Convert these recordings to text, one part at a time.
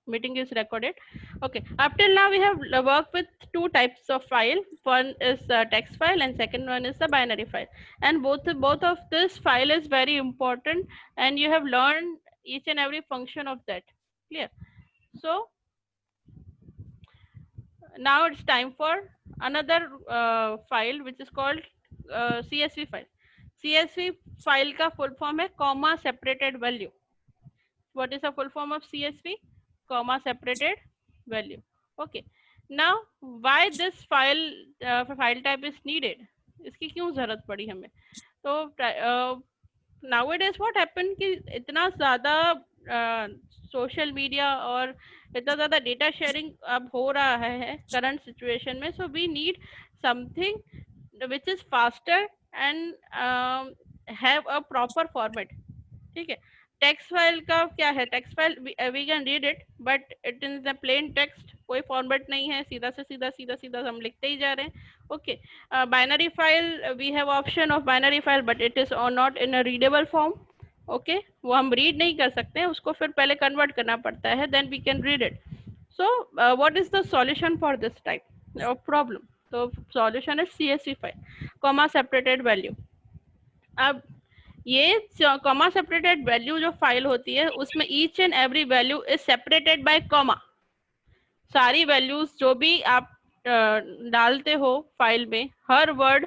Meeting is recorded. Okay, up till now we have worked with two types of file. One is text file and second one is the binary file, and both of this file is very important, and you have learned each and every function of that. Clear? So now it's time for another file which is called CSV file. CSV file का full form है comma separated value. What is the full form of CSV? Comma separated value. Okay. Now why this file type is needed? इसकी क्यों जरूरत पड़ी हमें? तो nowadays what happened कि इतना ज़्यादा सोशल मीडिया और इतना ज़्यादा डेटा शेयरिंग अब हो रहा है करंट सिचुएशन में, so we need something which is faster and have a proper format. ठीक है. टेक्स्ट फाइल का क्या है? Text file we can read it but it is the plain text, कोई फॉर्मेट नहीं है, सीधा से सीधा सीधा सीधा हम लिखते ही जा रहे हैं. Okay. Binary file, we have option of binary file but it is not in a readable form. Okay, वो हम रीड नहीं कर सकते हैं, उसको फिर पहले कन्वर्ट करना पड़ता है, then we can read it. So what is the solution for this type of problem? तो solution is CSV file comma separated value. अब ये कॉमा सेपरेटेड वैल्यू जो फाइल होती है उसमें each and every value is separated by comma. सारी values जो भी आप डालते हो फाइल में, हर वर्ड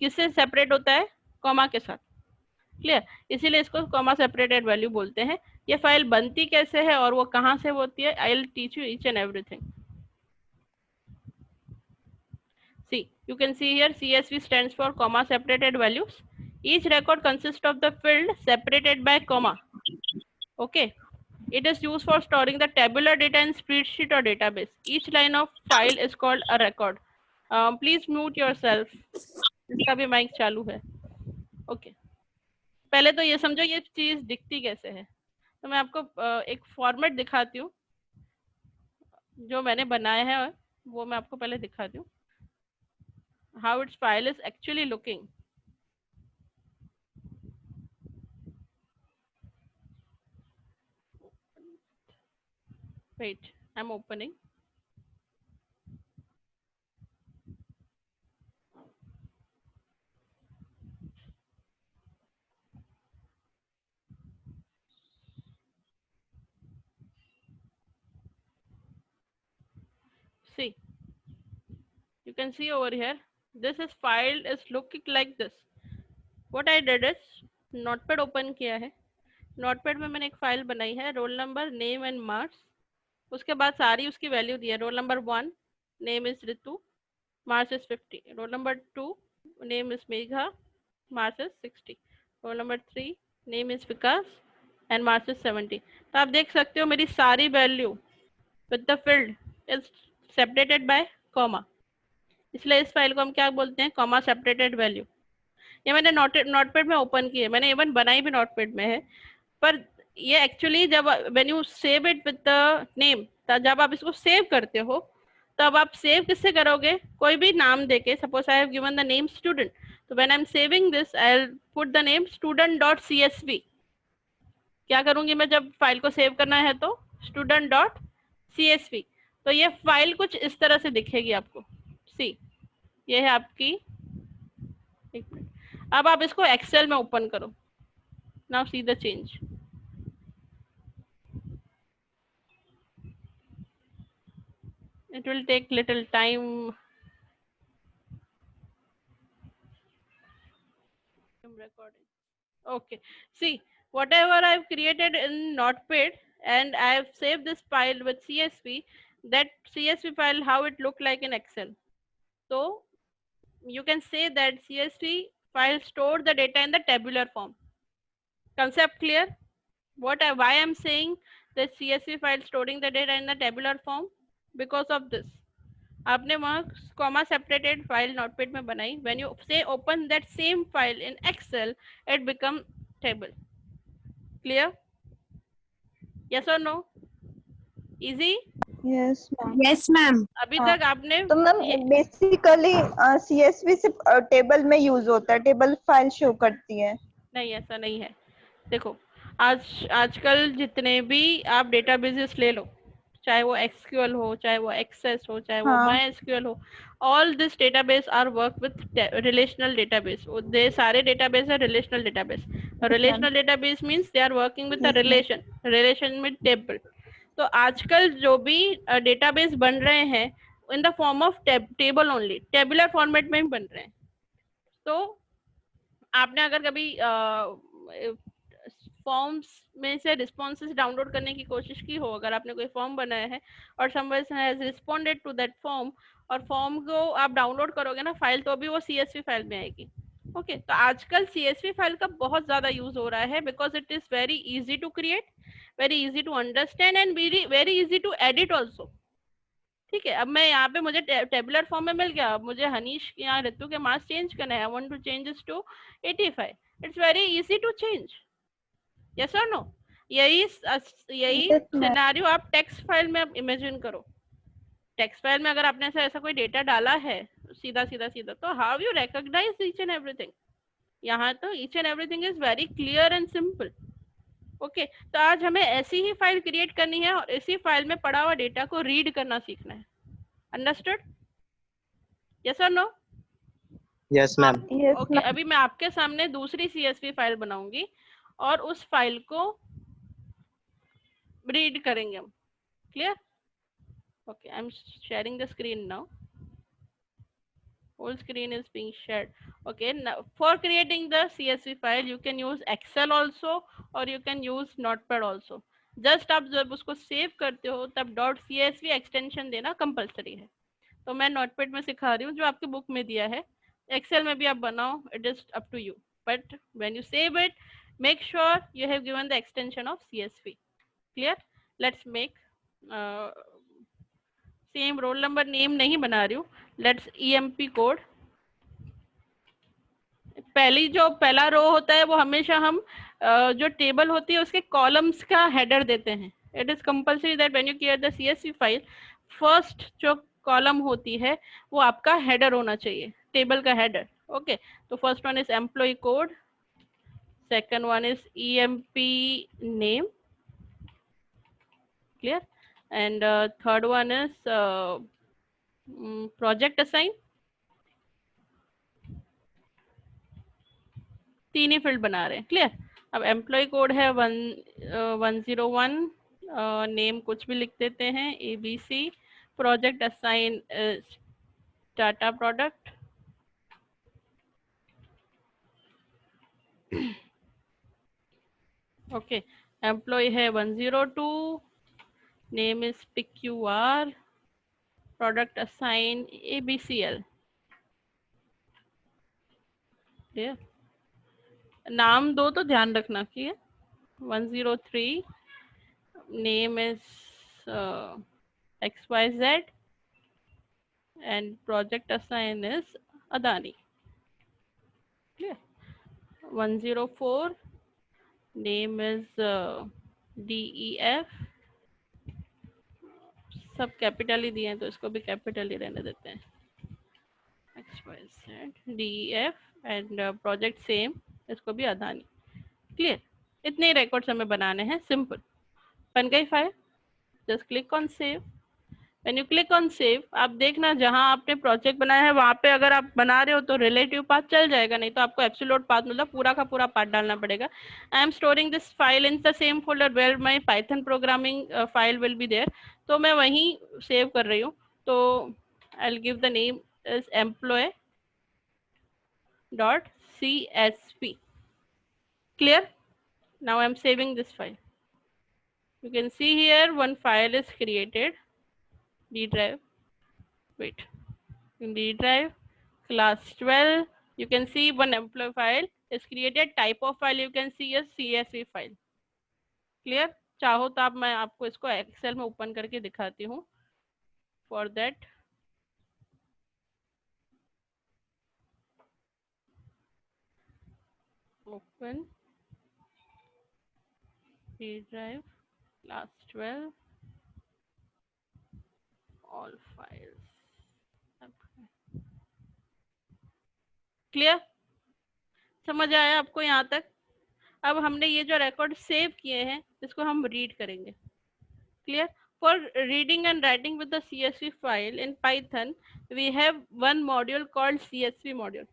किससे सेपरेट होता है? कॉमा के साथ. क्लियर? इसीलिए इसको कॉमा सेपरेटेड वैल्यू बोलते हैं. ये फाइल बनती कैसे है और वो कहाँ से होती है? I will teach you each and everything. See, you can see here CSV stands for comma separated values. Each record consists of the field separated by comma. Okay. It is used for storing the tabular data in spreadsheet or database. Each line of file is called a record. Please mute yourself. इसका भी mic चालू है. Okay. पहले तो ये समझो ये चीज दिखती कैसे है. तो मैं आपको एक फॉर्मेट दिखाती हूँ जो मैंने बनाया है, वो मैं आपको पहले दिखाती हूँ. How its file is actually looking. Wait, I'm opening. See, you can see over here, this is file is looking like this. What I did is notepad open किया है. notepad में मैंने एक फाइल बनाई है, role number, name and marks. उसके बाद सारी उसकी वैल्यू दी है. Roll number 1, name is Ritu, marks is 50. Roll number 2, name is Megha, marks is 60. Roll number 3, name is Vikas and marks is 70. तो आप देख सकते हो मेरी सारी value with the field is separated by comma. इसलिए इस फाइल को हम क्या बोलते हैं? Comma separated value. ये मैंने नोटपैड में ओपन की है, मैंने इवन बनाई भी नोटपैड में है. पर ये एक्चुअली जब when you save it with the name, जब आप इसको सेव करते हो तब आप सेव किससे करोगे? कोई भी नाम देके. Suppose I have given the name student, तो when I am saving this I will put the name student.csv. क्या करूंगी मैं जब फाइल को सेव करना है? तो student.csv. तो ये फाइल कुछ इस तरह से दिखेगी आपको. सी, ये है आपकी. एक मिनट. अब आप इसको एक्सेल में ओपन करो. Now see the change. It will take little time. I'm recording. Okay. See, whatever I've created in Notepad and I have saved this file with CSV, that CSV file how it look like in Excel. So you can say that CSV file stored the data in the tabular form. Concept clear? Why I'm saying that CSV file storing the data in the tabular form? Because of this. आपने वहाँ comma separated file Notepad में बनाई. When you say open that same file in Excel it become table. Clear? Yes और no? Easy? Yes ma'am. Yes ma'am. अभी हाँ. तक आपने तो मैम बेसिकली CSV सिर्फ टेबल में यूज होता है, टेबल फाइल शो करती है. नहीं, ऐसा नहीं है. देखो, आजकल जितने भी आप डेटाबेसेस ले लो, चाहे वो SQL हो, चाहे वो एक्सेस हो, चाहे वो हाँ MySQL हो, all this database are work with relational database. they सारे database है relational database. yes ma'am relational database means they are working with a yes ma'am relation with table. तो आजकल जो भी डेटाबेस बन रहे हैं in the form of table only, tabular format में ही बन रहे हैं. तो आपने अगर कभी फॉर्म्स में से रिस्पॉन्सेस डाउनलोड करने की कोशिश की हो, अगर आपने कोई फॉर्म बनाया है और someone has responded to that form, और फॉर्म को आप डाउनलोड करोगे ना फाइल, तो भी वो CSV फाइल में आएगी. ओके तो आजकल CSV फाइल का बहुत ज्यादा यूज हो रहा है because it is very easy to create, very easy to understand and very very easy to edit also. ठीक है, अब मैं यहाँ पे मुझे टेबुलर फॉर्म में मिल गया, अब मुझे हनीश यहाँ ऋतु के मार्क्स चेंज करना है. I want to change this to 85. It's very easy to change. Yes और नो? यही yes मैम सिनेरियो आप टेक्स्ट फाइल में इमेजिन करो. टेक्स्ट फाइल में अगर आपने ऐसा कोई डेटा डाला है सीधा सीधा सीधा, तो how you recognise each and everything. यहाँ तो each and everything is very clear and simple. Okay तो आज हमें ऐसी ही फाइल क्रिएट करनी है और इसी फाइल में पड़ा हुआ डेटा को रीड करना सीखना है. अंडरस्टूड? यस और no? Yes ma'am. yes okay ma'am अभी मैं आपके सामने दूसरी CSV फाइल बनाऊंगी और उस फाइल को रीड करेंगे हम. Clear? Okay I am sharing the screen now. Whole screen is being shared. Okay, now for creating the CSV file you can use Excel also or you can use Notepad also. Just आप जब उसको save करते हो तब .csv extension देना compulsory है. तो मैं नोटपैड में सिखा रही हूँ जो आपके बुक में दिया है. एक्सेल में भी आप बनाओ, it is up to you, but when you save it make sure you have given the extension of CSV. Clear? Let's make same roll number name नहीं बना रही हूँ. Let's EMP code. पहला रो होता है वो हमेशा हम जो टेबल होती है उसके कॉलम्स का हेडर देते हैं. It is compulsory that when you create the CSV file, first जो कॉलम होती है वो आपका हेडर होना चाहिए, टेबल का हेडर. ओके तो first one is employee code, second one is EMP name. Clear? And third one is project assign. तीन ही फील्ड बना रहे हैं. क्लियर? अब एम्प्लॉय कोड है 101, नेम कुछ भी लिख देते हैं ABC. Project assign Tata product. Okay employee है 102, name is PQR, product assign ABCL. Clear? नाम दो तो ध्यान रखना कि 103, name is XYZ and project assign is Adani. Clear? 104, name is DEF. सब कैपिटल ही दिए हैं तो इसको भी कैपिटल ही रहने देते हैं. XYZ DEF and project same, इसको भी अदानी. क्लियर? इतने ही रिकॉर्ड्स हमें बनाने हैं. सिंपल बन गई file. Just click on save. When you click on save, आप देखना जहां आपने प्रोजेक्ट बनाया है वहां पे अगर आप बना रहे हो तो रिलेटिव पाथ चल जाएगा, नहीं तो आपको एब्सोल्यूट पाथ मतलब पूरा का पूरा पाथ डालना पड़ेगा. I am storing this file in the same folder where my Python programming file will be there. तो मैं वहीं सेव कर रही हूँ. तो I will give the name is employee.csv. Clear? Now I am saving this file. You can see here one file is created. D drive. Wait. In D drive, class 12, you can see one employee file is created. Type of file you can see is CSV file. Clear? चाहो तो आप मैं आपको इसको Excel में open करके दिखाती हूँ. For that, open D drive, class 12, all files. Clear? समझ आया आपको यहाँ तक? अब हमने ये जो रिकॉर्ड सेव किए हैं इसको हम रीड करेंगे. Clear? For reading and writing with the CSV file in Python, we have one module called CSV module.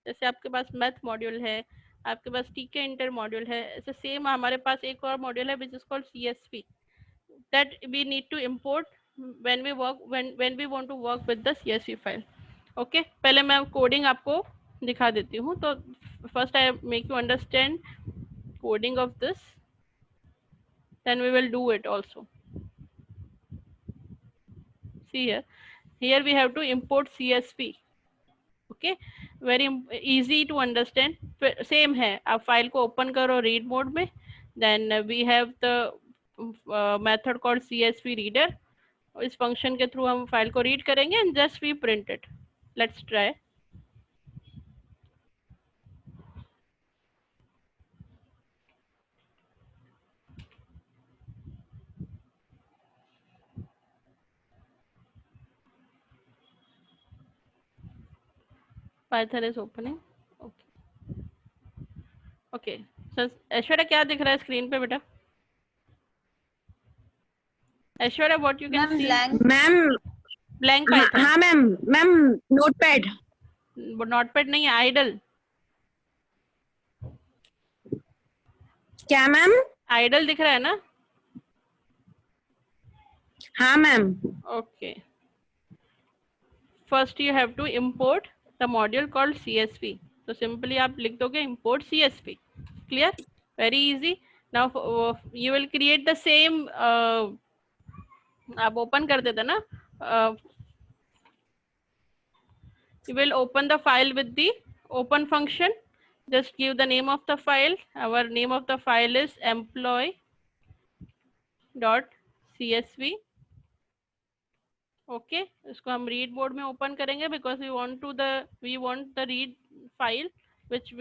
जैसे आपके पास मैथ मॉड्यूल है, आपके पास टीके इंटर मॉड्यूल है, ऐसे सेम हमारे पास एक और मॉड्यूल है which is called CSV that we need to import when we want to work with the CSV file. Okay, पहले मैं कोडिंग आपको दिखा देती हूँ. तो first I make you understand coding of this, then we will do it also. See here we have to import CSV. Okay, very easy to understand. Same है, आप file को ओपन करो रीड मोड में, then we have the method called CSV reader. इस function के through हम file को read करेंगे and just we print it. Let's try. Python is opening. Okay. Okay. So Aishwarya क्या दिख रहा है स्क्रीन पे बेटा? Aishwarya, what you can Ma'am, see? blank. Ma'am Blank Python. हाँ मैम मैम नोटपैड नोटपैड नहीं है, idle. क्या मैम? idle दिख रहा है ना? हाँ ma'am. Okay. First you have to import the module called CSV. So simply आप लिख दोगे import CSV. Clear? Very easy. Now you will create the same. आप open कर देते ना. You will open the file with the open function. Just give the name of the file. Our name of the file is employee.csv. Okay इसको हम read mode में open करेंगे because we want the read file which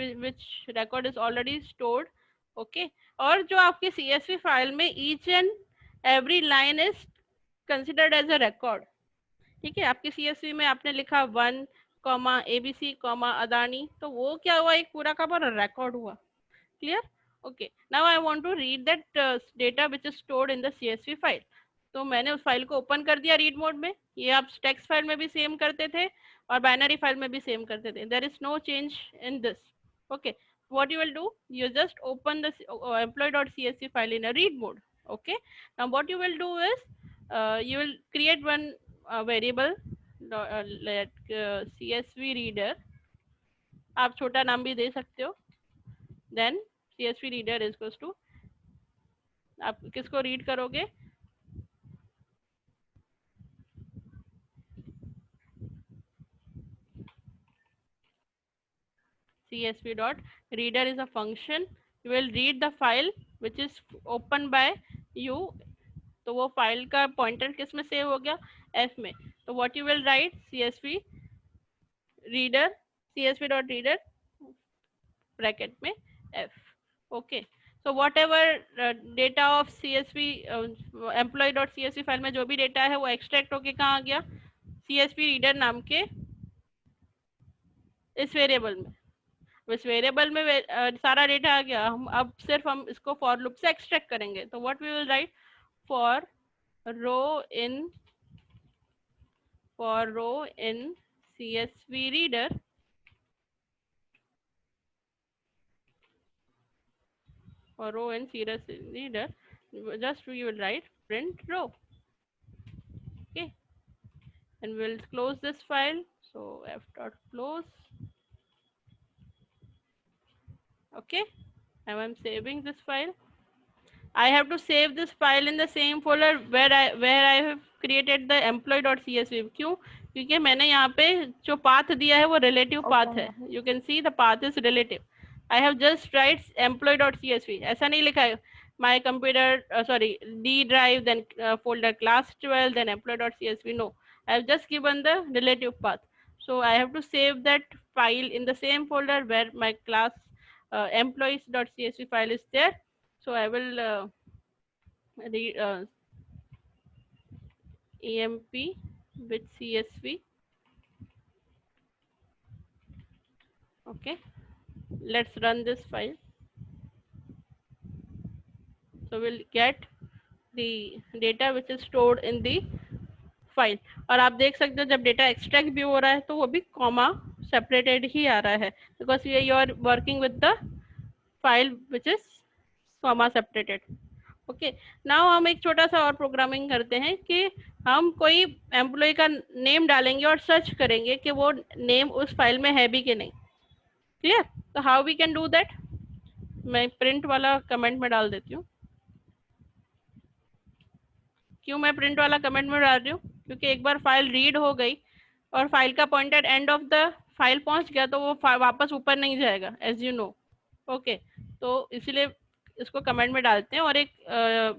record is already stored. ओके और जो आपकी CSV file में each and every line is considered as a record. ठीक है, आपकी CSV में आपने लिखा 1, ABC, अदानी, तो वो क्या हुआ, एक पूरा का पूरा रिकॉर्ड हुआ. Clear? Okay, now I want to read that data which is stored in the CSV file. तो मैंने उस फाइल को ओपन कर दिया रीड मोड में. ये आप टेक्स्ट फाइल में भी सेम करते थे और बाइनरी फाइल में भी सेम करते थे. There is no change in this. Okay, what you will do, you just open the employee.csv file in a read mode. Okay, now what you will do is you will create one variable like CSV reader. आप छोटा नाम भी दे सकते हो. then CSV reader is equals to, आप किसको read करोगे, CSV dot reader is a function. You will read the file which is opened by you. तो वो फाइल का पॉइंटर किस में सेव हो गया, F में. तो what you will write, CSV reader, CSV dot reader bracket में F. Okay, so whatever data of CSV employee dot CSV file में जो भी डेटा है वो एक्सट्रैक्ट होके कहाँ आ गया, CSV reader नाम के इस वेरिएबल में. इस वेरिएबल में सारा डेटा आ गया. अब सिर्फ हम इसको फॉर लूप से एक्सट्रैक्ट करेंगे. तो what we will write, for row in CSV reader, for row in CSV reader, just we will write print row. Okay, and we'll close this file. So f dot close. Okay, now I'm saving this file. I have to save this file in the same folder where I have created the employee.csv. क्यों? क्योंकि मैंने यहाँ पे जो path दिया है वो relative path है. You can see the path is relative. I have just write employee.csv. ऐसा नहीं लिखा है my computer D drive, then folder class 12, then employee.csv. No, I have just given the relative path. So I have to save that file in the same folder where my class employees.csv file is there. So I will emp with CSV. Okay, let's run this file. So we'll get the data which is stored in the file. और आप देख सकते हो जब data extract भी हो रहा है तो वो भी कॉमा सेपरेटेड ही आ रहा है, because you are working with the file which is comma separated. Okay, now हम एक छोटा सा और प्रोग्रामिंग करते हैं कि हम कोई एम्प्लॉय का नेम डालेंगे और सर्च करेंगे कि वो नेम उस फाइल में है भी कि नहीं। क्लियर? तो how we can do that, मैं प्रिंट वाला कमेंट में डाल देती हूँ। क्यों मैं प्रिंट वाला कमेंट में डाल रही हूँ? क्योंकि एक बार फाइल रीड हो गई और फाइल का pointer end of the file पहुंच गया तो वो वापस ऊपर नहीं जाएगा, एज यू नो। ओके, तो इसीलिए इसको कमेंट में डालते हैं। और एक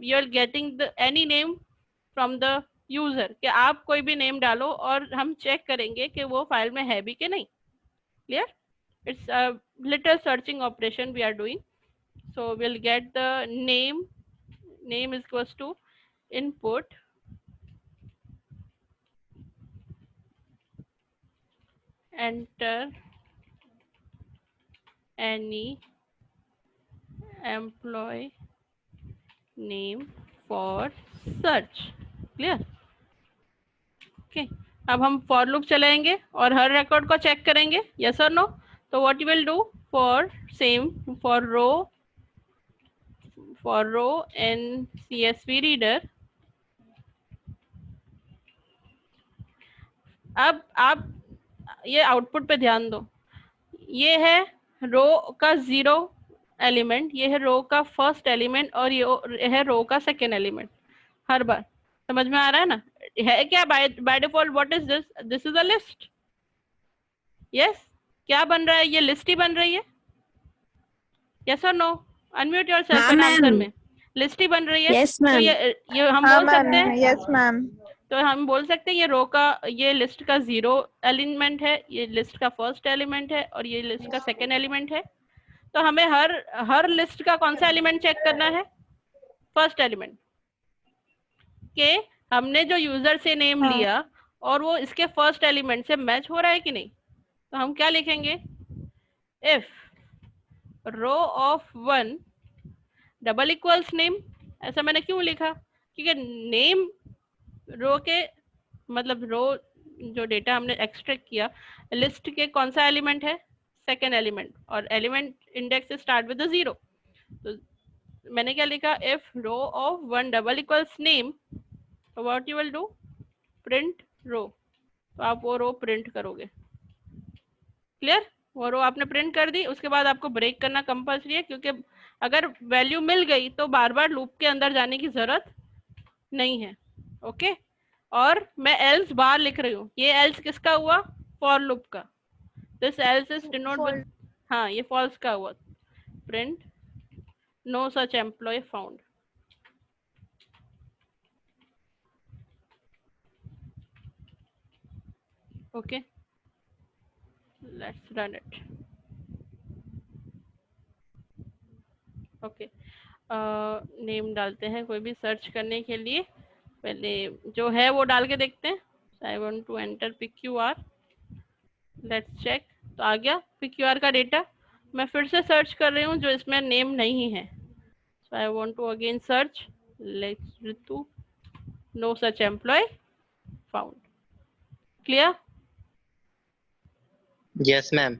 you are getting the any name from the user, कि आप कोई भी नेम डालो और हम चेक करेंगे कि वो फाइल में है भी कि नहीं। Clear? It's a little searching operation we are doing. So will get the name is equals to input enter any employee name for search। Clear? Okay, अब हम फॉर लूप चलाएंगे और हर रिकॉर्ड को चेक करेंगे, यस और no. तो what you will do for same for row in CSV reader. अब आप ये आउटपुट पे ध्यान दो, ये है रो का 0 एलिमेंट, ये है रो का फर्स्ट एलिमेंट और ये है रो का सेकेंड एलिमेंट। हर बार समझ में आ रहा है ना? है क्या by default? What is this? This is a list. Yes, क्या बन रहा है? ये लिस्ट ही बन रही है, यस और नो? अनम्यूट योरसेल्फ हाँ एंड आंसर मैम। में। लिस्ट ही बन रही है। यस तो मैम। ये हम हाँ बोल मैम, सकते हैं, यस मैम। तो हम बोल सकते हैं ये रो का, ये लिस्ट का 0 एलिमेंट है, ये लिस्ट का फर्स्ट एलिमेंट है और ये लिस्ट का सेकेंड एलिमेंट है। तो हमें हर लिस्ट का कौन सा एलिमेंट चेक करना है? First element. के हमने जो यूजर से नेम हाँ। लिया और वो इसके फर्स्ट एलिमेंट से मैच हो रहा है कि नहीं। तो हम क्या लिखेंगे? If row of 1 double equals name. ऐसा मैंने क्यों लिखा? क्योंकि नेम रो के मतलब रो जो डेटा हमने एक्सट्रैक्ट किया लिस्ट के कौन सा एलिमेंट है? सेकेंड एलिमेंट, और एलिमेंट इंडेक्स स्टार्ट विद 0। तो मैंने क्या लिखा? If row of 1 double equals name, what you will do? Print row. तो आप वो रो प्रिंट करोगे। क्लियर? वो रो आपने प्रिंट कर दी, उसके बाद आपको ब्रेक करना कंपल्सरी है, क्योंकि अगर वैल्यू मिल गई तो बार बार लूप के अंदर जाने की जरूरत नहीं है। ओके, और मैं एल्स बार लिख रही हूँ। ये एल्स किसका हुआ? फॉर लूप का। This else is denote with, हाँ ये फॉल्स का हुआ। Print no such employee found. Okay, let's run it. Okay, name डालते हैं कोई भी सर्च करने के लिए। पहले जो है वो डाल के देखते हैं। I want to enter PQR, let's check. तो आ गया PQR का डेटा। मैं फिर से सर्च कर रही हूँ जो इसमें नेम नहीं है। So I want to again search, let's Ritu, no such employee found. Clear? Yes, ma'am.